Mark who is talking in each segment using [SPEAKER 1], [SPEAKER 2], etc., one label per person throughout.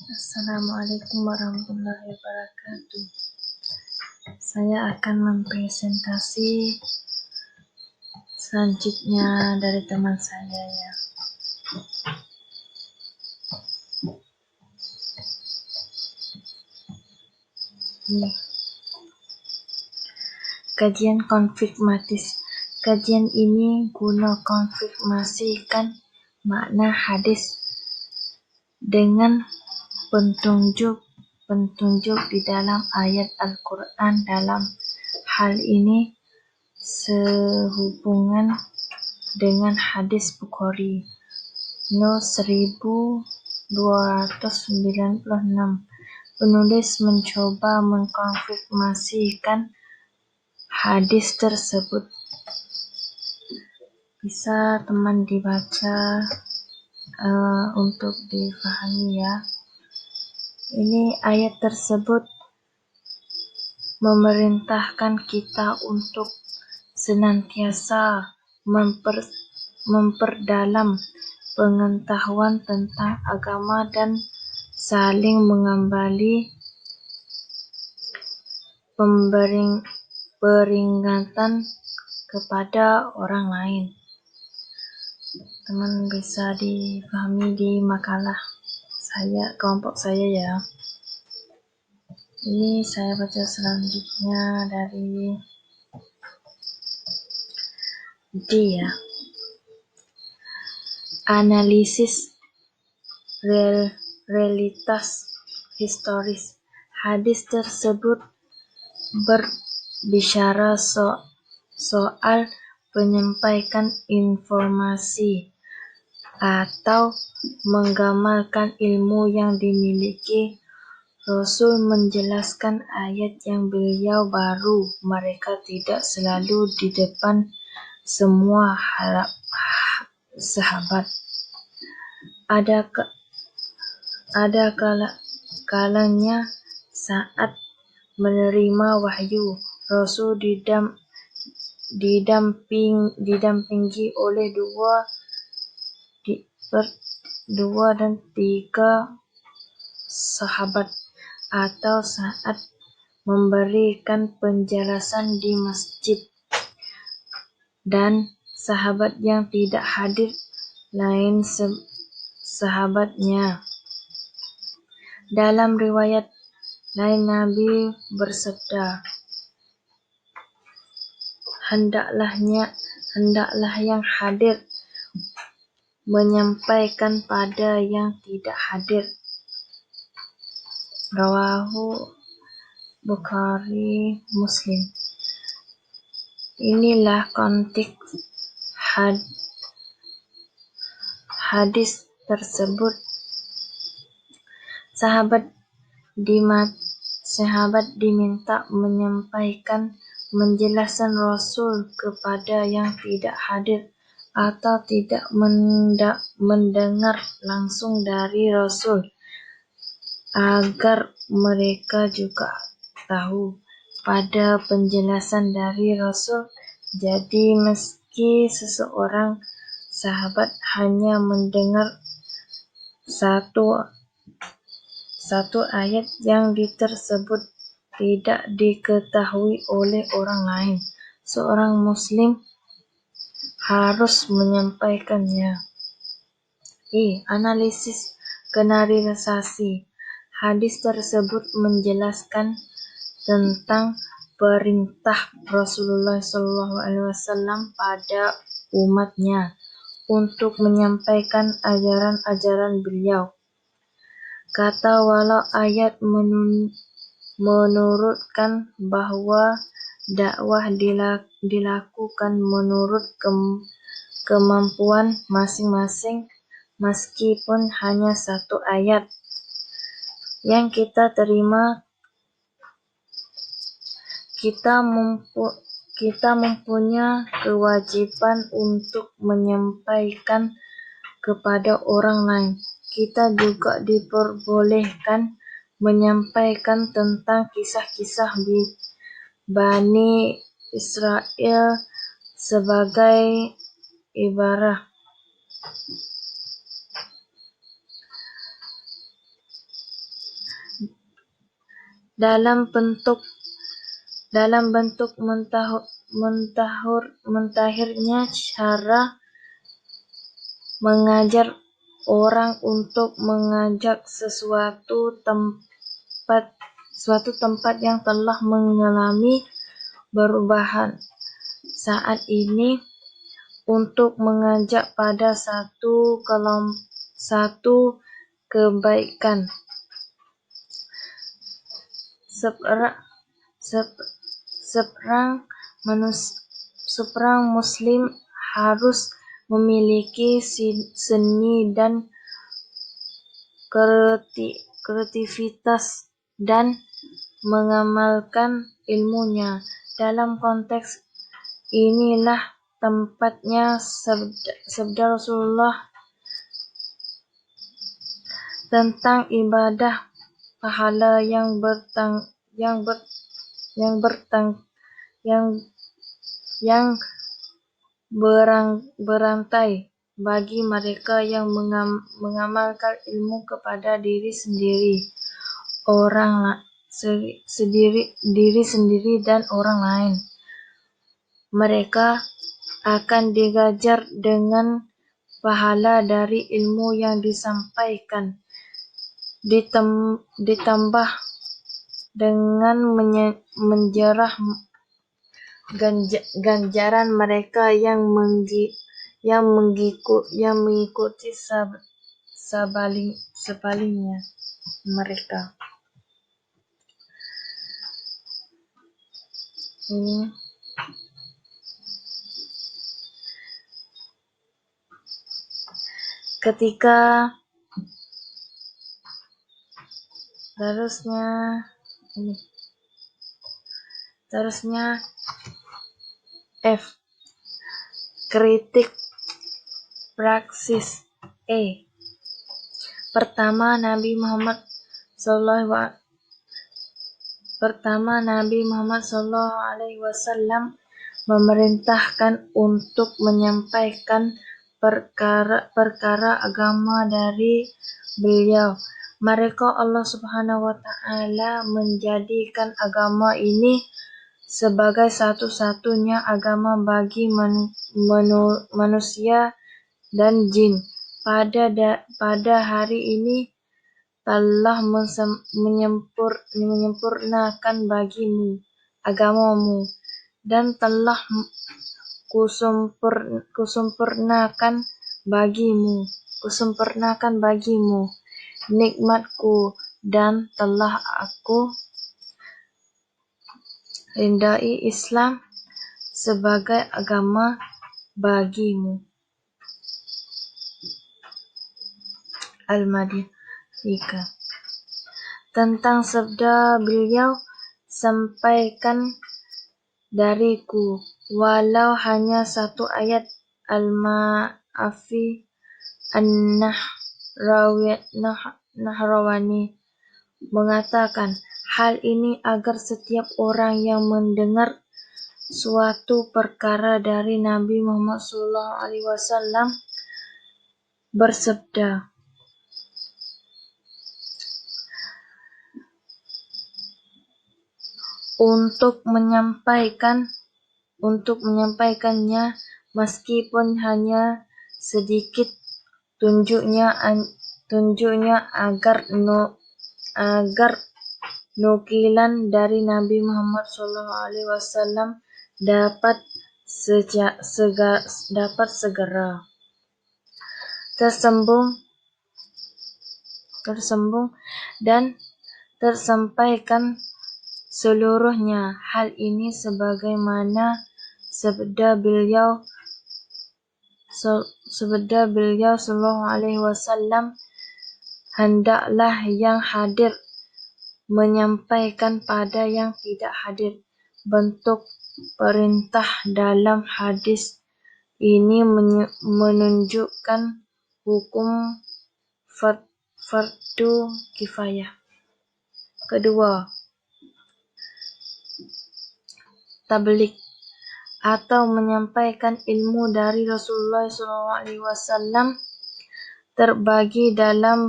[SPEAKER 1] Assalamualaikum warahmatullahi wabarakatuh. Saya akan mempresentasi selanjutnya dari teman saya ya. Ini kajian konfirmatif. Kajian ini guna konfirmasikan makna hadis dengan petunjuk di dalam ayat Al-Quran. Dalam hal ini sehubungan dengan hadis Bukhari No. 1296. Penulis mencoba mengkonfirmasikan hadis tersebut. Bisa teman dibaca untuk difahami ya. Ini ayat tersebut memerintahkan kita untuk senantiasa memperdalam pengetahuan tentang agama dan saling mengembali peringatan kepada orang lain. Teman bisa dipahami di makalah kelompok saya ya. Ini saya baca selanjutnya dari D ya. Analisis realitas historis. Hadis tersebut berbicara soal menyampaikan informasi atau menggamalkan ilmu yang dimiliki. Rasul menjelaskan ayat yang beliau baru. Mereka tidak selalu di depan semua sahabat. Ada kalanya saat menerima wahyu, Rasul didampingi oleh dua dan tiga sahabat, atau saat memberikan penjelasan di masjid, dan sahabat yang tidak hadir lain sahabatnya. Dalam riwayat lain Nabi bersabda, hendaklah yang hadir menyampaikan pada yang tidak hadir. Rawahu Bukhari Muslim. Inilah konteks hadis tersebut. Sahabat diminta menyampaikan penjelasan Rasul kepada yang tidak hadir atau tidak mendengar langsung dari Rasul, agar mereka juga tahu pada penjelasan dari Rasul. Jadi meski seseorang sahabat hanya mendengar satu ayat yang tersebut tidak diketahui oleh orang lain, seorang muslim harus menyampaikannya. Analisis generalisasi. Hadis tersebut menjelaskan tentang perintah Rasulullah SAW pada umatnya untuk menyampaikan ajaran-ajaran beliau. Kata walau ayat menurutkan bahwa dakwah dilakukan menurut kemampuan masing-masing, meskipun hanya satu ayat yang kita terima. Kita mempunyai kewajiban untuk menyampaikan kepada orang lain. Kita juga diperbolehkan menyampaikan tentang kisah-kisah Bani Israel sebagai ibarat dalam bentuk mentahirnya cara mengajar orang untuk mengajak suatu tempat yang telah mengalami perubahan saat ini, untuk mengajak pada satu kebaikan. Seorang Muslim harus memiliki seni dan kreativitas dan mengamalkan ilmunya. Dalam konteks inilah tempatnya sabda Rasulullah tentang ibadah pahala yang berantai bagi mereka yang mengamalkan ilmu kepada diri sendiri dan orang lain. Mereka akan digajar dengan pahala dari ilmu yang disampaikan, ditambah dengan menjarah ganjaran mereka yang mengikuti sebaliknya mereka. Ketika terusnya F. Kritik praksis. Pertama, Nabi Muhammad SAW memerintahkan untuk menyampaikan perkara agama dari beliau. Maka Allah Subhanahu wa Ta'ala menjadikan agama ini sebagai satu-satunya agama bagi manusia dan jin. Pada hari ini telah menyempurnakan bagimu agamamu, dan telah kusempurnakan bagimu nikmatku, dan telah aku ridai Islam sebagai agama bagimu. Al-Maidah 3. Tentang sabda beliau, sampaikan dariku walau hanya satu ayat. Al-Ma'afi An-Nahrawani mengatakan hal ini agar setiap orang yang mendengar suatu perkara dari Nabi Muhammad SAW bersabda, untuk menyampaikannya meskipun hanya sedikit, tunjuknya agar nukilan dari Nabi Muhammad SAW dapat segera tersambung dan tersampaikan seluruhnya. Hal ini sebagaimana sabda beliau SAW, hendaklah yang hadir menyampaikan pada yang tidak hadir. Bentuk perintah dalam hadis ini menunjukkan hukum fardu kifayah. Kedua, tabligh atau menyampaikan ilmu dari Rasulullah SAW terbagi dalam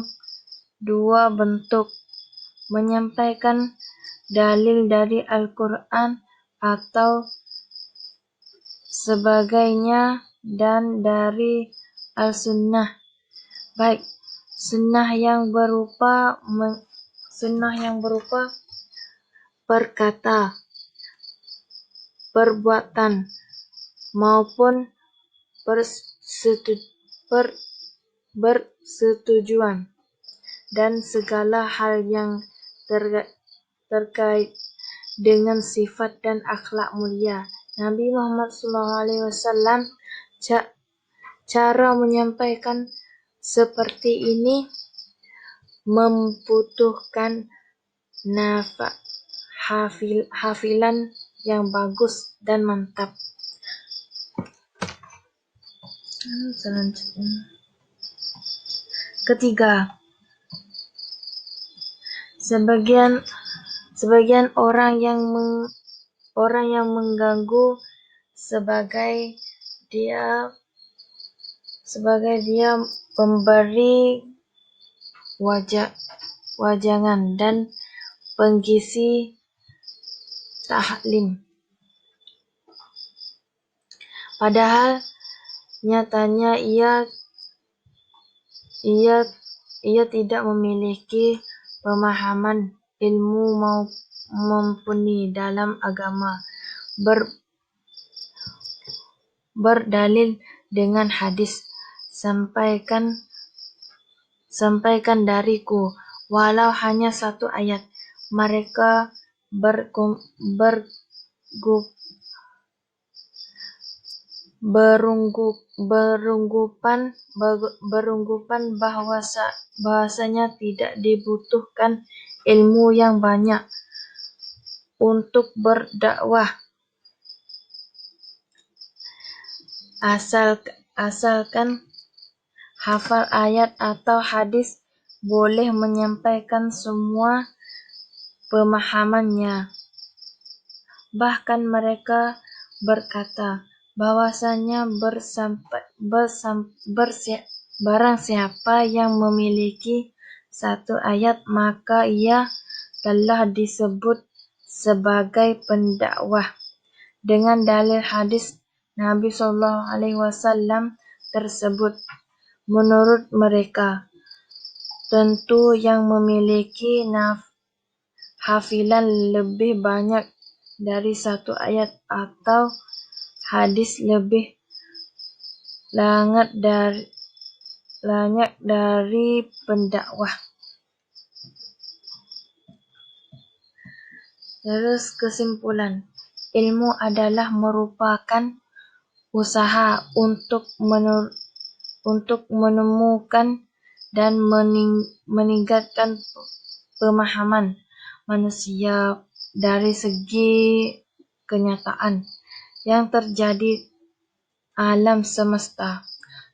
[SPEAKER 1] dua bentuk. Menyampaikan dalil dari Al-Quran atau sebagainya dan dari Al-Sunnah, baik sunnah yang berupa perkata, perbuatan, maupun persetujuan, dan segala hal yang terkait dengan sifat dan akhlak mulia Nabi Muhammad SAW. Cara menyampaikan seperti ini membutuhkan hafilan yang bagus dan mantap. Selanjutnya, ketiga, sebagian orang yang mengganggu sebagai dia pemberi wajangan dan pengisi taklim, padahal nyatanya ia tidak memiliki pemahaman ilmu mumpuni dalam agama. Berdalil dengan hadis, sampaikan dariku walau hanya satu ayat. Mereka berunggupan bahwasanya tidak dibutuhkan ilmu yang banyak untuk berdakwah, asalkan hafal ayat atau hadis, boleh menyampaikan semua pemahamannya. Bahkan mereka berkata bahwasanya barang siapa yang memiliki satu ayat, maka ia telah disebut sebagai pendakwah dengan dalil hadis Nabi SAW tersebut. Menurut mereka, tentu yang memiliki hafilan lebih banyak dari satu ayat atau hadis lebih banyak dari pendakwah. Terus kesimpulan, ilmu adalah merupakan usaha untuk menemukan dan meningkatkan pemahaman manusia dari segi kenyataan yang terjadi alam semesta.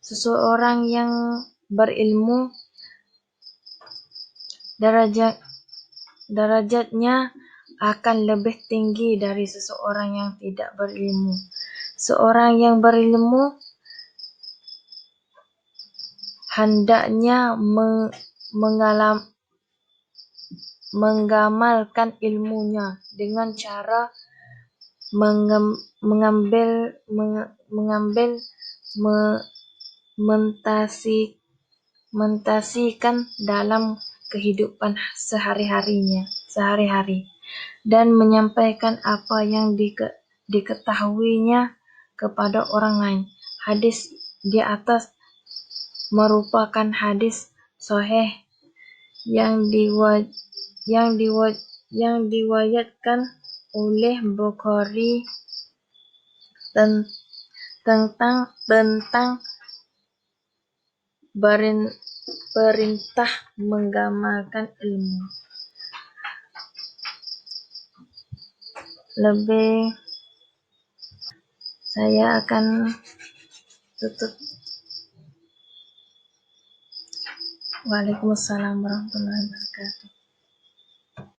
[SPEAKER 1] Seseorang yang berilmu derajatnya akan lebih tinggi dari seseorang yang tidak berilmu. Seorang yang berilmu hendaknya mengamalkan ilmunya dengan cara mentasikan dalam kehidupan sehari-hari dan menyampaikan apa yang diketahuinya kepada orang lain. Hadis di atas merupakan hadis sahih yang diriwayatkan oleh Bukhari tentang perintah mengamalkan ilmu. Saya akan tutup. Waalaikumsalam warahmatullahi wabarakatuh.